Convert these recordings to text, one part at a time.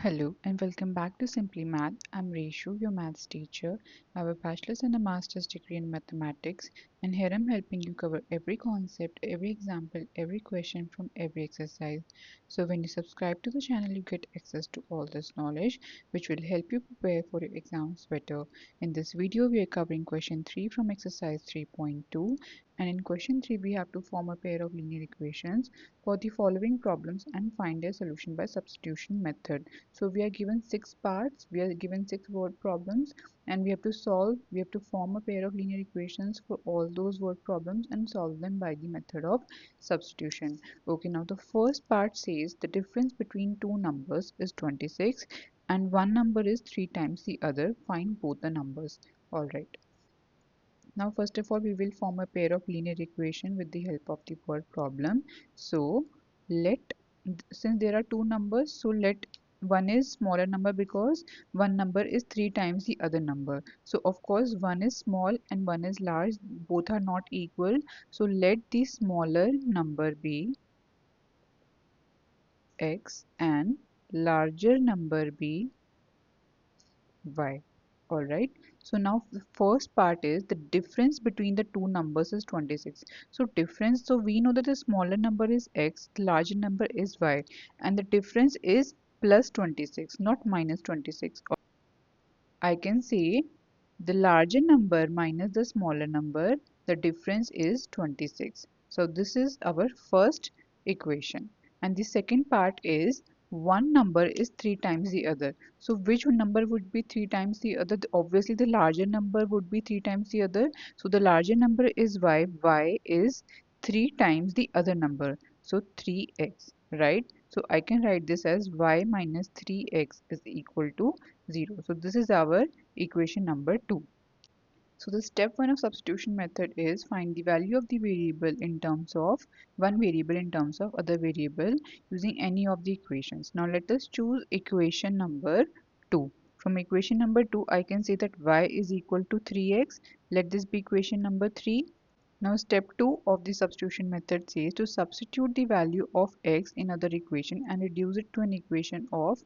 Hello and welcome back to Simplimath. I'm Reshu, your maths teacher. I have a bachelor's and a master's degree in mathematics, and here I'm helping you cover every concept, every example, every question from every exercise. So when you subscribe to the channel, you get access to all this knowledge, which will help you prepare for your exams better. In this video, we are covering question 3 from exercise 3.2, and in question 3, we have to form a pair of linear equations for the following problems and find their solution by substitution method. So we are given six parts, we are given six word problems, and we have to form a pair of linear equations for all those word problems and solve them by the method of substitution. Okay, now the first part says the difference between two numbers is 26 and one number is 3 times the other. Find both the numbers. Alright. Now first of all we will form a pair of linear equation with the help of the word problem. So let since there are two numbers, so let one is smaller number because one number is 3 times the other number. So of course one is small and one is large, both are not equal. So let the smaller number be x and larger number be y. All right, so now the first part is the difference between the two numbers is 26. So difference, so we know that the smaller number is x, the larger number is y, and the difference is plus 26, not minus 26. I can say the larger number minus the smaller number, the difference is 26. So this is our first equation. And the second part is one number is 3 times the other. So which number would be 3 times the other? Obviously the larger number would be 3 times the other. So the larger number is y is 3 times the other number. So 3x, right? So I can write this as y minus 3x is equal to 0. So this is our equation number 2. So the step 1 of substitution method is find the value of the variable in terms of one variable in terms of other variable using any of the equations. Now let us choose equation number 2. From equation number 2 I can say that y is equal to 3x. Let this be equation number 3. Now step 2 of the substitution method says to substitute the value of x in other equation and reduce it to an equation of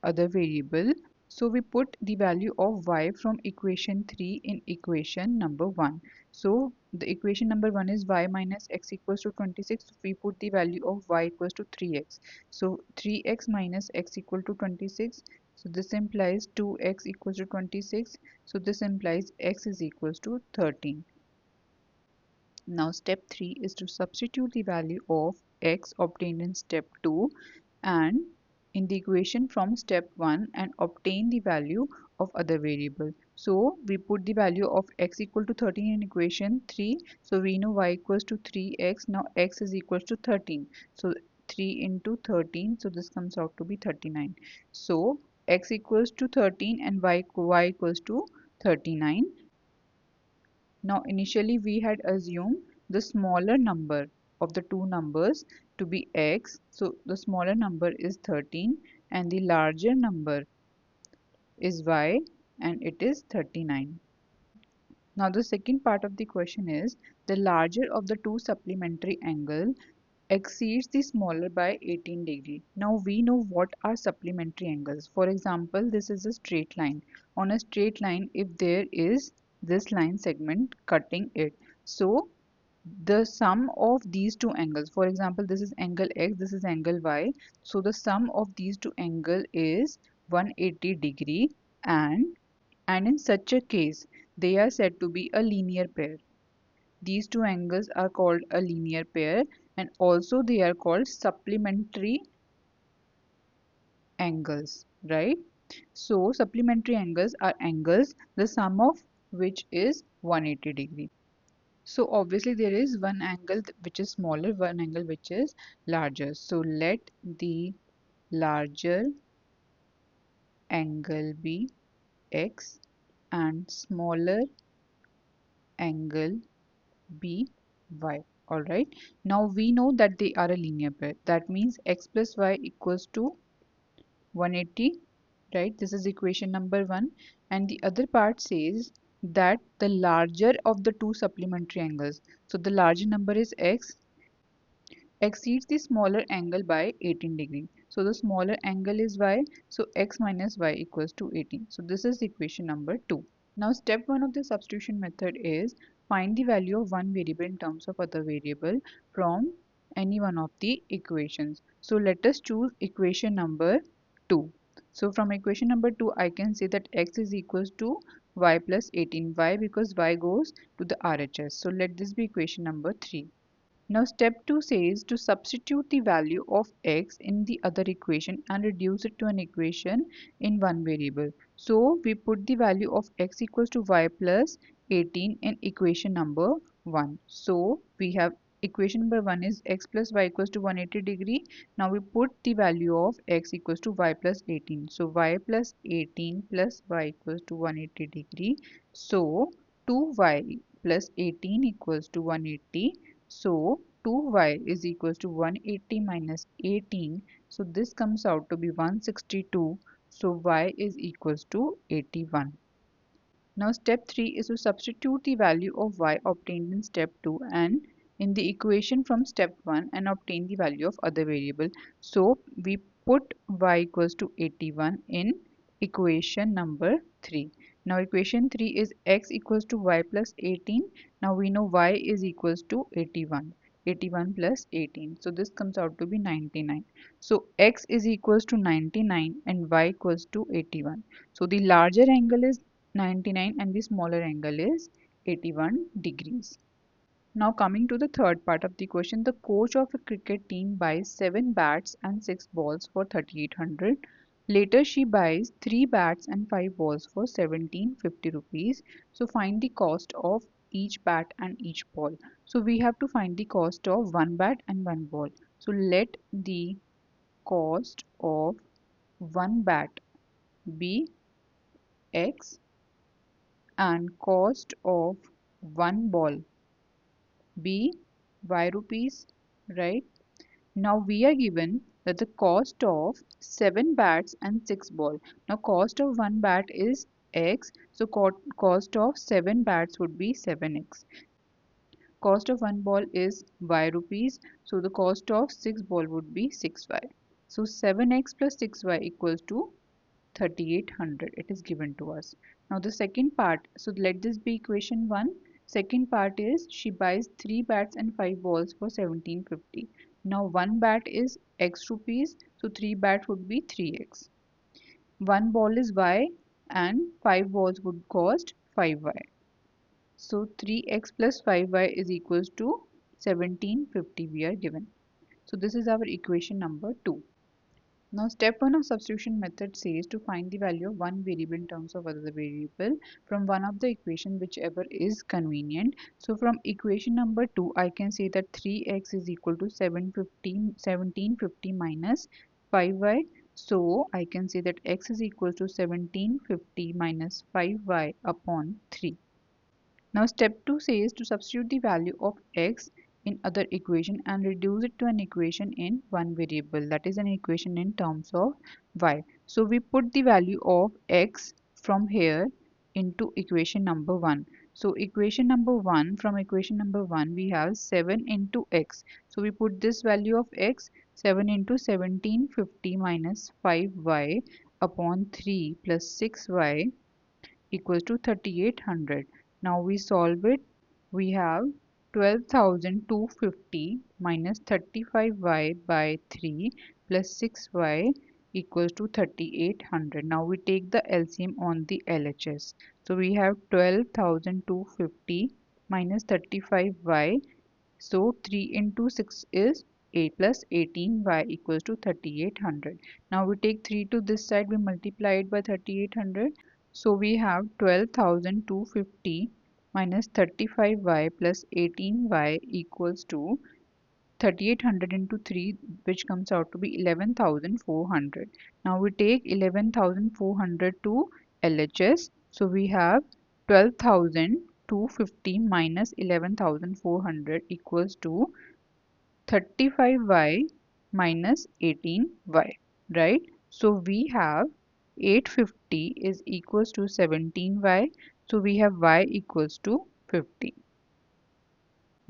other variable. So we put the value of y from equation 3 in equation number 1. So the equation number 1 is y minus x equals to 26. So we put the value of y equals to 3x. So 3x minus x equal to 26. So this implies 2x equals to 26. So this implies x is equals to 13. Now step 3 is to substitute the value of x obtained in step 2 and in the equation from step 1 and obtain the value of other variable. So we put the value of x equal to 13 in equation 3. So we know y equals to 3x. Now x is equals to 13. So 3 into 13. So this comes out to be 39. So x equals to 13 and y equals to 39. Now initially we had assumed the smaller number of the two numbers to be x. So the smaller number is 13 and the larger number is y and it is 39. Now the second part of the question is the larger of the two supplementary angle exceeds the smaller by 18 degree. Now we know what are supplementary angles. For example, this is a straight line. On a straight line, if there is this line segment cutting it, so the sum of these two angles, for example, this is angle x, this is angle y, so the sum of these two angle is 180 degree, and in such a case they are said to be a linear pair. These two angles are called a linear pair and also they are called supplementary angles, right? So supplementary angles are angles the sum of which is 180 degree. So obviously there is one angle which is smaller, one angle which is larger. So let the larger angle be x and smaller angle be y. Alright. Now we know that they are a linear pair. That means x plus y equals to 180. Right. This is equation number 1. And the other part says that the larger of the two supplementary angles. So the larger number is x exceeds the smaller angle by 18 degree. So the smaller angle is y. So x minus y equals to 18. So this is equation number 2. Now step 1 of the substitution method is find the value of one variable in terms of other variable from any one of the equations. So let us choose equation number 2. So from equation number 2 I can say that x is equals to y plus 18. Why? Because y goes to the RHS. So let this be equation number 3. Now step 2 says to substitute the value of x in the other equation and reduce it to an equation in one variable. So we put the value of x equals to y plus 18 in equation number 1. So we have equation number 1 is x plus y equals to 180 degree. Now we put the value of x equals to y plus 18. So y plus 18 plus y equals to 180 degree. So 2y plus 18 equals to 180. So 2y is equals to 180 minus 18. So this comes out to be 162. So y is equals to 81. Now step 3 is to substitute the value of y obtained in step 2 and in the equation from step 1 and obtain the value of other variable. So we put y equals to 81 in equation number 3. Now equation 3 is x equals to y plus 18. Now we know y is equals to 81. 81 plus 18. So this comes out to be 99. So x is equals to 99 and y equals to 81. So the larger angle is 99 and the smaller angle is 81 degrees. Now coming to the third part of the question, the coach of a cricket team buys 7 bats and 6 balls for 3800. Later she buys 3 bats and 5 balls for 1750 rupees. So find the cost of each bat and each ball. So we have to find the cost of one bat and one ball. So let the cost of one bat be x and cost of one ball be y rupees, right? Now we are given that the cost of 7 bats and 6 ball. Now cost of one bat is x, so cost of 7 bats would be 7x. Cost of one ball is y rupees, so the cost of 6 ball would be 6y. So 7x plus 6y equals to 3800. It is given to us. Now the second part, so let this be equation 1. Second part is she buys 3 bats and 5 balls for 1750. Now one bat is x rupees, so 3 bats would be 3x. One ball is y and 5 balls would cost 5y. So 3x plus 5y is equals to 1750 we are given. So this is our equation number 2. Now step 1 of substitution method says to find the value of one variable in terms of other variable from one of the equation whichever is convenient. So from equation number 2 I can say that 3x is equal to 1750 minus 5y. So I can say that x is equal to 1750 minus 5y upon 3. Now step 2 says to substitute the value of x in other equation and reduce it to an equation in one variable, that is an equation in terms of y. So we put the value of x from here into equation number 1. So equation number 1, from equation number 1 we have 7 into x. So we put this value of x, 7 into 1750 minus 5y upon 3 plus 6y equals to 3800. Now we solve it. We have 12,250 minus 35y by 3 plus 6y equals to 3800. Now we take the LCM on the LHS. So we have 12,250 minus 35y. So 3 into 6 is 8 plus 18y equals to 3800. Now we take 3 to this side, we multiply it by 3800. So we have 12,250 minus 35y plus 18y equals to 3800 into 3, which comes out to be 11,400. Now we take 11,400 to LHS. So we have 12,250 minus 11,400 equals to 35y minus 18y, right? So we have 850 is equals to 17y. So we have y equals to 50.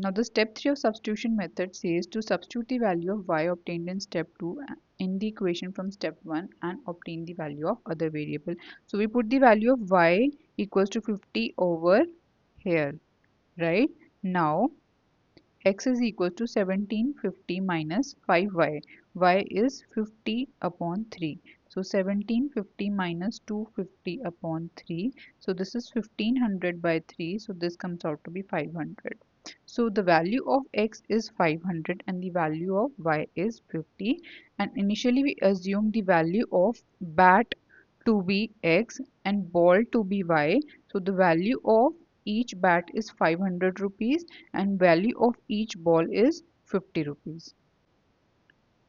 Now the step 3 of substitution method says to substitute the value of y obtained in step 2 in the equation from step 1 and obtain the value of other variable. So we put the value of y equals to 50 over here, right? Now x is equal to 1750 minus 5y. Y is 50 upon 3. So 1750 minus 250 upon 3. So this is 1500 by 3. So this comes out to be 500. So the value of x is 500 and the value of y is 50. And initially we assume the value of bat to be x and ball to be y. So the value of each bat is 500 rupees and value of each ball is 50 rupees.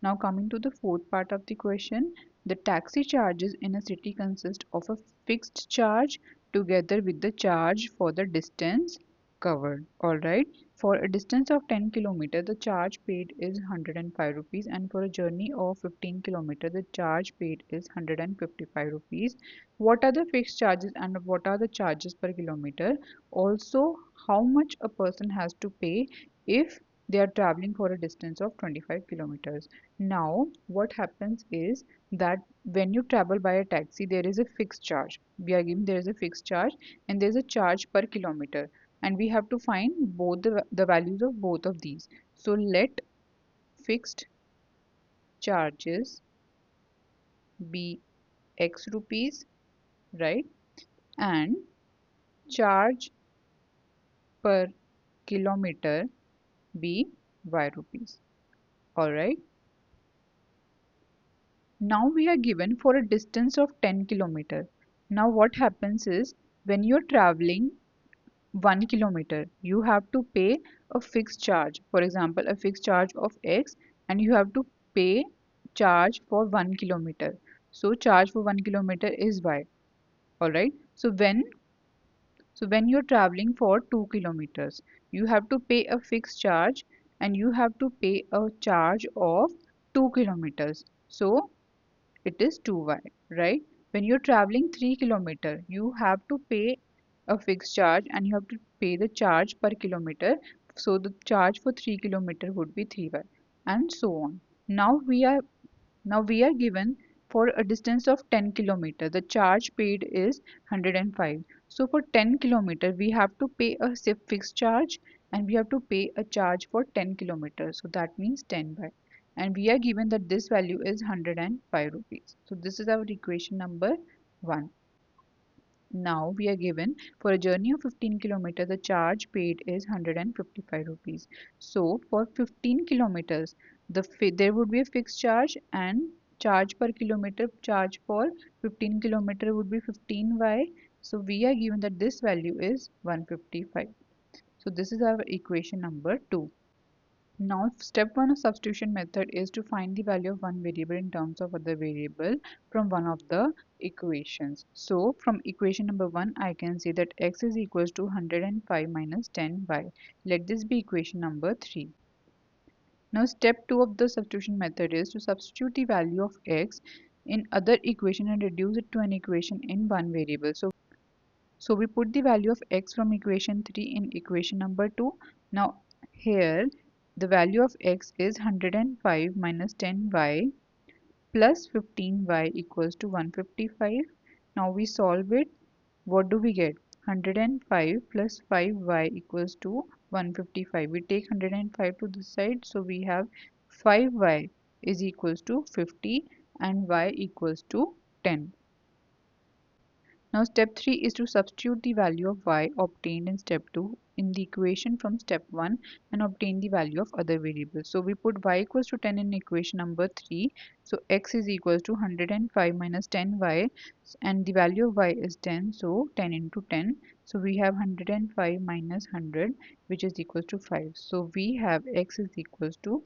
Now coming to the fourth part of the question, the taxi charges in a city consist of a fixed charge together with the charge for the distance covered. Alright, for a distance of 10 km, the charge paid is 105 rupees and for a journey of 15 km, the charge paid is 155 rupees. What are the fixed charges and what are the charges per kilometer? Also, how much a person has to pay if they are traveling for a distance of 25 kilometers. Now, what happens is that when you travel by a taxi, there is a fixed charge. We are given there is a fixed charge and there is a charge per kilometer, and we have to find both the values of both of these. So let fixed charges be x rupees, right? And charge per kilometer be y rupees. All right. Now we are given for a distance of 10 kilometer. Now what happens is when you're traveling 1 kilometer, you have to pay a fixed charge. For example, a fixed charge of X and you have to pay charge for 1 kilometer. So charge for 1 kilometer is Y. Alright. So when you're traveling for 2 kilometers, you have to pay a fixed charge and you have to pay a charge of 2 kilometers. So it is 2y, right? When you're traveling 3 kilometer, you have to pay a fixed charge and you have to pay the charge per kilometer. So the charge for 3 kilometer would be 3y and so on. Now we are given for a distance of 10 kilometer. The charge paid is 105. So for 10 kilometer, we have to pay a fixed charge and we have to pay a charge for 10 kilometers. So that means 10 by. And we are given that this value is 105 rupees. So this is our equation number 1. Now we are given for a journey of 15 kilometers, the charge paid is 155 rupees. So for 15 kilometers, there would be a fixed charge and charge per kilometer charge for 15 kilometer would be 15y. So we are given that this value is 155. So this is our equation number 2. Now, step 1 of substitution method is to find the value of one variable in terms of other variable from one of the equations. So, from equation number 1, I can say that x is equals to 105 minus 10y. Let this be equation number 3. Now, step 2 of the substitution method is to substitute the value of x in other equation and reduce it to an equation in one variable. So we put the value of x from equation 3 in equation number 2. Now here the value of x is 105 minus 10y plus 15y equals to 155. Now we solve it. What do we get? 105 plus 5y equals to 155. We take 105 to the side. So we have 5y is equals to 50 and y equals to 10. Now step 3 is to substitute the value of y obtained in step 2 in the equation from step 1 and obtain the value of other variables. So we put y equals to 10 in equation number 3. So x is equals to 105 minus 10y and the value of y is 10. So 10 into 10. So we have 105 minus 100 which is equals to 5. So we have x is equals to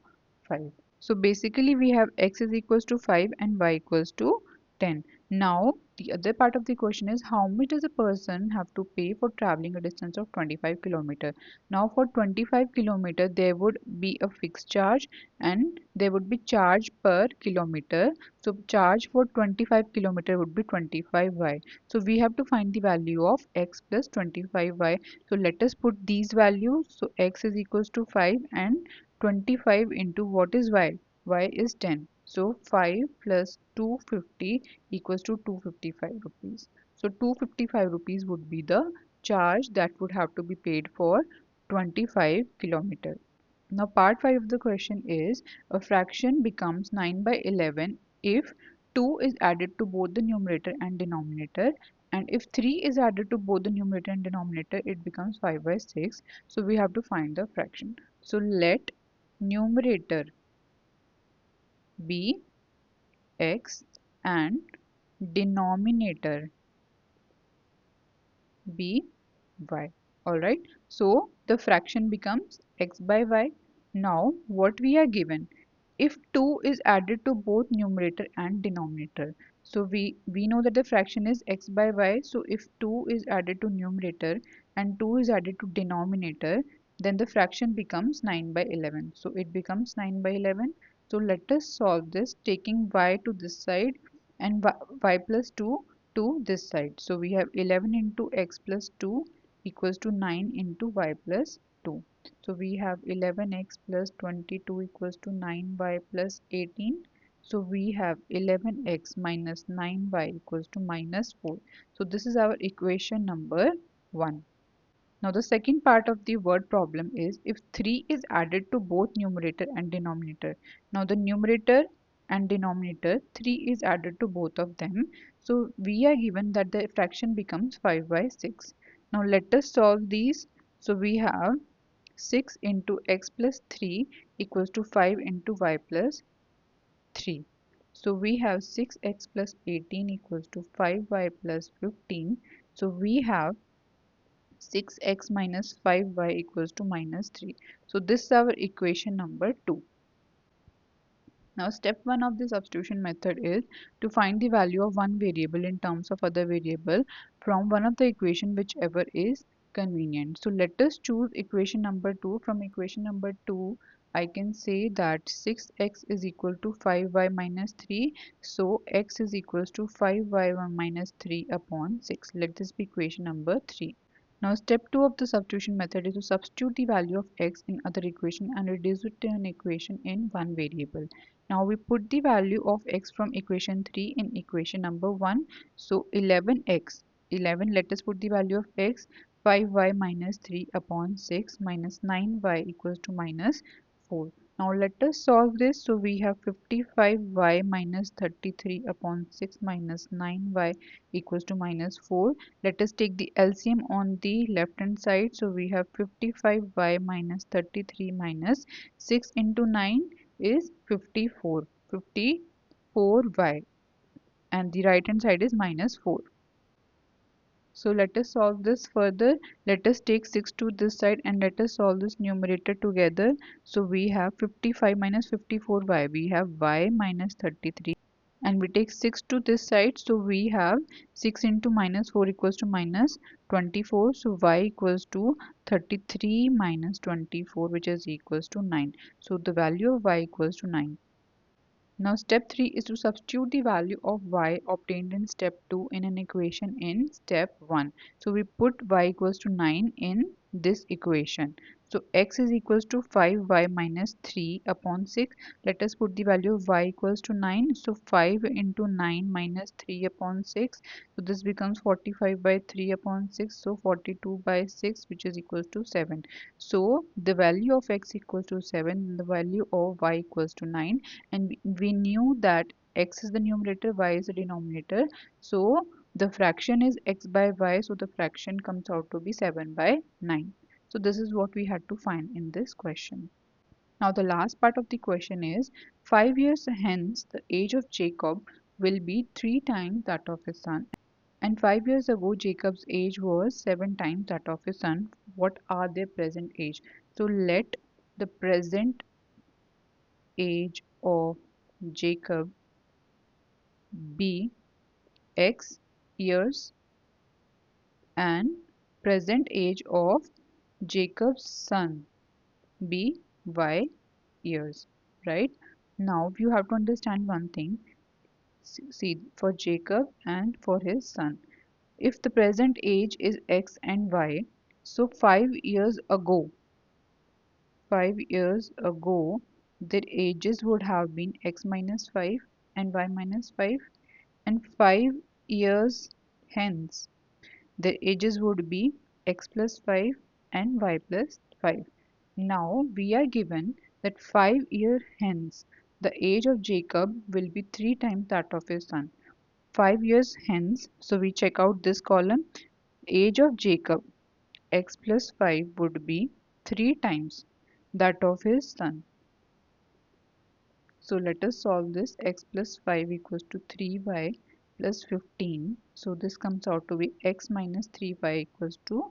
5. So basically we have x is equals to 5 and y equals to 10. Now, the other part of the question is how much does a person have to pay for traveling a distance of 25 kilometer? Now, for 25 kilometer, there would be a fixed charge and there would be charge per kilometer. So, charge for 25 kilometer would be 25y. So, we have to find the value of x plus 25y. So, let us put these values. So, x is equals to 5 and 25 into what is y? Y is 10. So, 5 plus 250 equals to 255 rupees. So 255 rupees would be the charge that would have to be paid for 25 kilometer. Now part 5 of the question is a fraction becomes 9 by 11 if 2 is added to both the numerator and denominator, and if 3 is added to both the numerator and denominator it becomes 5 by 6. So we have to find the fraction. So let numerator be x and denominator be y. Alright, so the fraction becomes x by y. Now what we are given, if 2 is added to both numerator and denominator, so we know that the fraction is x by y. So if 2 is added to numerator and 2 is added to denominator, then the fraction becomes 9 by 11. So it becomes 9 by 11. So let us solve this taking y to this side and y plus 2 to this side. So we have 11 into x plus 2 equals to 9 into y plus 2. So we have 11x plus 22 equals to 9y plus 18. So we have 11x minus 9y equals to minus 4. So this is our equation number 1. Now the second part of the word problem is if 3 is added to both numerator and denominator. Now the numerator and denominator 3 is added to both of them. So we are given that the fraction becomes 5 by 6. Now let us solve these. So we have 6 into x plus 3 equals to 5 into y plus 3. So we have 6x plus 18 equals to 5y plus 15. So we have 6x minus 5y equals to minus 3. So this is our equation number 2. Now step 1 of the substitution method is to find the value of one variable in terms of other variable from one of the equation whichever is convenient. So let us choose equation number 2. From equation number 2 I can say that 6x is equal to 5y minus 3. So x is equals to 5y minus 3 upon 6. Let this be equation number 3. Now step 2 of the substitution method is to substitute the value of x in other equation and reduce it to an equation in one variable. Now we put the value of x from equation 3 in equation number 1. So 11x, 11, let us put the value of x, 5y minus 3 upon 6 minus 9y equals to minus 4. Now let us solve this. So we have 55y minus 33 upon 6 minus 9y equals to minus 4. Let us take the LCM on the left hand side. So we have 55y minus 33 minus 6 into 9 is 54. 54y, and the right hand side is minus 4. So let us solve this further. Let us take 6 to this side and let us solve this numerator together. So we have 55 minus 54y. We have y minus 33 and we take 6 to this side. So we have 6 into minus 4 equals to minus 24. So y equals to 33 minus 24, which is equals to 9. So the value of y equals to 9. Now step 3 is to substitute the value of y obtained in step 2 in an equation in step 1. So we put y equals to 9 in this equation. So x is equals to 5y minus 3 upon 6. Let us put the value of y equals to 9. So 5 into 9 minus 3 upon 6. So this becomes 45 by 3 upon 6. So 42 by 6, which is equals to 7. So the value of x equals to 7 and the value of y equals to 9, and we knew that x is the numerator, y is the denominator. So the fraction is x by y, so the fraction comes out to be 7 by 9. So this is what we had to find in this question. Now the last part of the question is 5 years hence the age of Jacob will be 3 times that of his son, and 5 years ago Jacob's age was 7 times that of his son. What are their present age? So let the present age of Jacob be x years and present age of Jacob's son be y years, right? Now you have to understand one thing. See, for Jacob and for his son. If the present age is x and y, so 5 years ago, their ages would have been x minus 5 and y minus 5, and 5 years hence, their ages would be x plus 5 and y plus 5. Now we are given that 5 years hence, the age of Jacob will be 3 times that of his son. 5 years hence, so we check out this column. Age of Jacob, x plus 5 would be 3 times that of his son. So let us solve this. X plus 5 equals to 3y plus 15. So this comes out to be x minus 3y equals to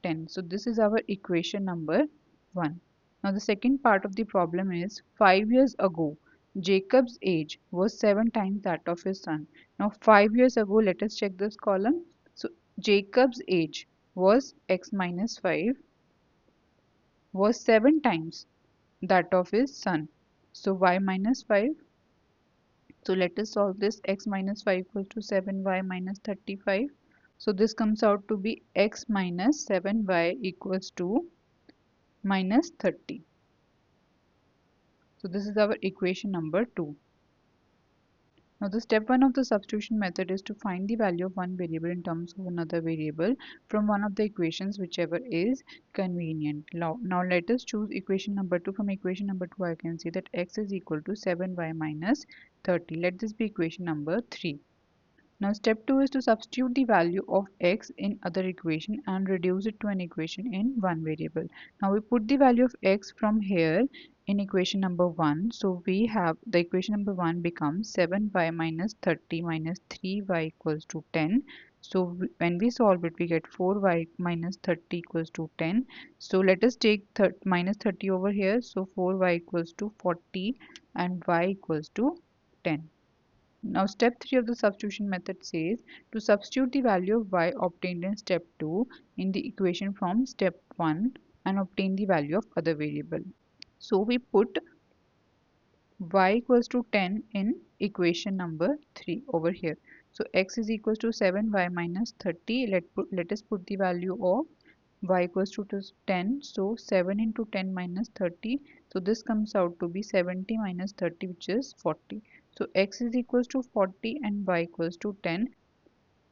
10. So this is our equation number 1. Now the second part of the problem is 5 years ago, Jacob's age was 7 times that of his son. Now 5 years ago, let us check this column. So Jacob's age was x minus 5 was 7 times that of his son. So y minus 5. So let us solve this. X minus 5 equals to 7y minus 35. So this comes out to be x minus 7y equals to minus 30. So this is our equation number 2. Now the step 1 of the substitution method is to find the value of one variable in terms of another variable from one of the equations, whichever is convenient. Now let us choose equation number 2. From equation number 2 I can see that x is equal to 7y minus 30. Let this be equation number 3. Now step 2 is to substitute the value of x in other equation and reduce it to an equation in one variable. Now we put the value of x from here in equation number 1. So we have the equation number 1 becomes 7y minus 30 minus 3y equals to 10. So when we solve it, we get 4y minus 30 equals to 10. So let us take minus 30 over here. So 4y equals to 40 and y equals to 10. Now step 3 of the substitution method says to substitute the value of y obtained in step 2 in the equation from step 1 and obtain the value of other variable. So we put y equals to 10 in equation number 3 over here. So x is equals to 7y minus 30. Let us put the value of y equals to 10. So 7 into 10 minus 30. So this comes out to be 70 minus 30, which is 40. So x is equals to 40 and y equals to 10.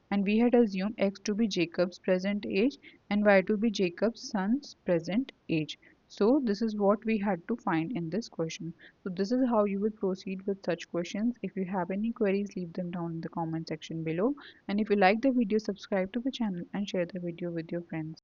And we had assumed x to be Jacob's present age and y to be Jacob's son's present age. So this is what we had to find in this question. So this is how you will proceed with such questions. If you have any queries, leave them down in the comment section below. And if you like the video, subscribe to the channel and share the video with your friends.